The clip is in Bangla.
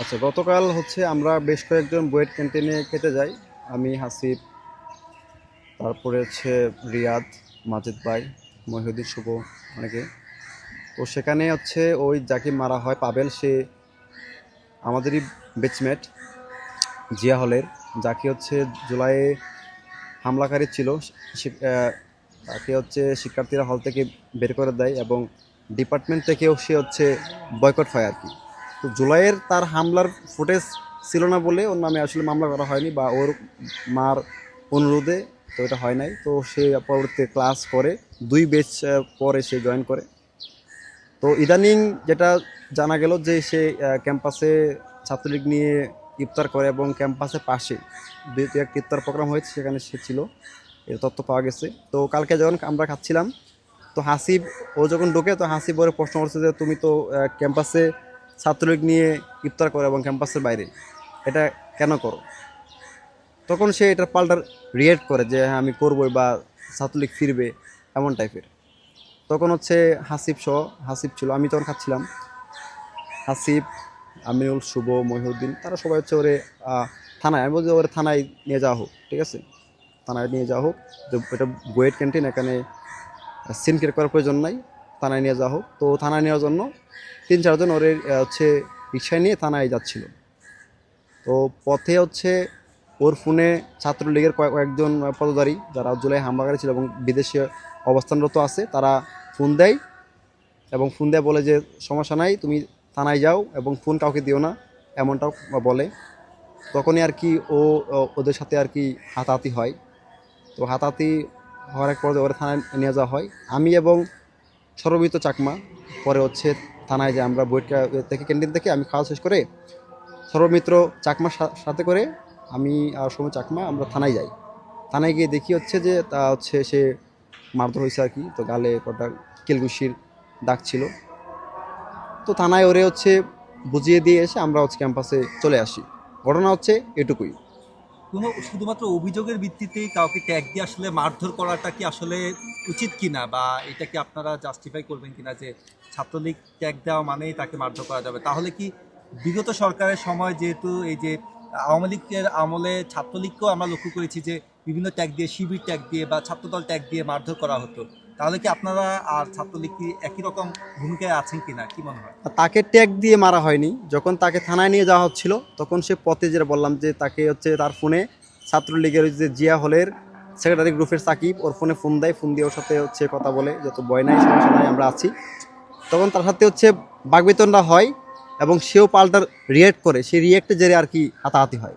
আচ্ছা, গতকাল হচ্ছে আমরা বেশ কয়েকজন বুয়েট ক্যান্টিনে খেতে যাই। আমি, হাসিব, তারপরে হচ্ছে রিয়াদ, মাজিদ ভাই, মহিউদ্দিন, শুভ, অনেকে। তো সেখানে হচ্ছে ওই যাকে মারা হয় পাবেল, সে আমাদেরই বেচমেট জিয়া হলের, যাকে হচ্ছে জুলাইয়ে হামলাকারী ছিল। তাকে হচ্ছে শিক্ষার্থীরা হল থেকে বের করে দেয় এবং ডিপার্টমেন্ট থেকেও সে হচ্ছে বয়কট হয় আর কি। তো জুলাইয়ের তার হামলার ফুটেজ ছিল না বলে ওর নামে আসলে মামলা করা হয়নি, বা ওর মার অনুরোধে তো এটা হয় নাই। তো সে পরবর্তীতে ক্লাস করে 2 ব্যাচ পরে সে জয়েন করে। তো ইদানিং যেটা জানা গেল যে সে ক্যাম্পাসে ছাত্রলীগ নিয়ে ইফতার করে এবং ক্যাম্পাসের পাশে দুই একটা ইফতার প্রোগ্রাম হয়েছে, সেখানে সে ছিল, এর তথ্য পাওয়া গেছে। তো কালকে যখন আমরা খাচ্ছিলাম, তো হাসিব, ও যখন ঢোকে, তো হাসিব ওরে প্রশ্ন করছে যে তুমি তো ক্যাম্পাসে ছাত্রলীগ নিয়ে ইফতার করো এবং ক্যাম্পাসের বাইরে, এটা কেন করো? তখন সে এটা পাল্টা রিয়েক্ট করে যে হ্যাঁ আমি করবোই, বা ছাত্রলীগ ফিরবে, এমন টাইপের। তখন হচ্ছে হাসিব সহ, হাসিব ছিল, আমি তখন খাচ্ছিলাম, হাসিব, আমিনুল, শুভ, মহিউদ্দিন, তারা সবাই হচ্ছে ওরে থানায়, আমি বলছি ওরে থানায় নিয়ে যাওয়া হোক, ঠিক আছে, থানায় নিয়ে যাওয়া হোক। যে এটা বুয়েট ক্যান্টিন, এখানে সিন ক্রিয়েট করার প্রয়োজন নাই, থানায় নিয়ে যাওয়া হোক। তো থানায় নেওয়ার জন্য 3-4 জন ওরে হচ্ছে রিক্সায় নিয়ে থানায় যাচ্ছিল। তো পথে হচ্ছে ওর ফোনে ছাত্রলীগের কয়েকজন পদধারী যারা জুলাই হামলাকারী ছিল এবং বিদেশে অবস্থানরত আছে, তারা ফোন দেয় এবং ফোন দেয় বলে যে সমস্যা নাই, তুমি থানায় যাও এবং ফোন কাউকে দিও না, এমনটাও বলে। তখনই আর কি ওদের সাথে আর কি হাতাহাতি হয়। তো হাতাহাতি হওয়ার এক পর্যায়ে ওরা থানায় নিয়ে যাওয়া হয়। আমি এবং সর্বমিত চাকমা পরে হচ্ছে থানায় যাই। আমরা বইটা থেকে ক্যান্টিন থেকে আমি খাওয়া শেষ করে সর্বমিত্র চাকমার সাথে করে আমি আর সৌম্য চাকমা আমরা থানায় যাই। থানায় গিয়ে দেখি হচ্ছে যে তা হচ্ছে সে মারধর হয়েছে আর কি। তো গালে কটা কিলঘুষির দাগ ছিল। তো থানায় ওরে হচ্ছে বুঝিয়ে দিয়ে এসে আমরা হচ্ছে ক্যাম্পাসে চলে আসি। ঘটনা হচ্ছে এটুকুই। কোনো শুধুমাত্র অভিযোগের ভিত্তিতেই কাউকে ট্যাগ দিয়ে আসলে মারধর করাটা কি আসলে উচিত কিনা, বা এটা কি আপনারা জাস্টিফাই করবেন কিনা যে ছাত্রলীগ ট্যাগ দেওয়া মানেই তাকে মারধর করা যাবে? তাহলে কি বিগত সরকারের সময় যেহেতু এই যে আওয়ামী লীগের আমলে ছাত্রলীগকেও আমরা লক্ষ্য করেছি যে বিভিন্ন ট্যাগ দিয়ে, শিবির ট্যাগ দিয়ে বা ছাত্রদল ট্যাগ দিয়ে মারধর করা হতো, তাহলে কি আপনারা আর ছাত্রলীগ কি একই রকম ভূমিকায় আছেন কিনা, কি মনে হয়? আর তাকে ট্যাগ দিয়ে মারা হয়নি। যখন তাকে থানায় নিয়ে যাওয়া হচ্ছিল, তখন সে পথে, যেটা বললাম যে তাকে হচ্ছে তার ফোনে ছাত্রলীগের যে জিয়া হলের সেক্রেটারি গ্রুপের সাকিব ওর ফোনে ফোন দেয়, ফোন দিয়ে ওর সাথে হচ্ছে কথা বলে, যত ভয় নাই, সমস্যা নাই, আমরা আছি। তখন তার সাথে হচ্ছে বাকবিতণ্ডা হয় এবং সেও পাল্টার রিয়েক্ট করে, সেই রিয়েক্টে জেরে আর কি হাতাহাতি হয়।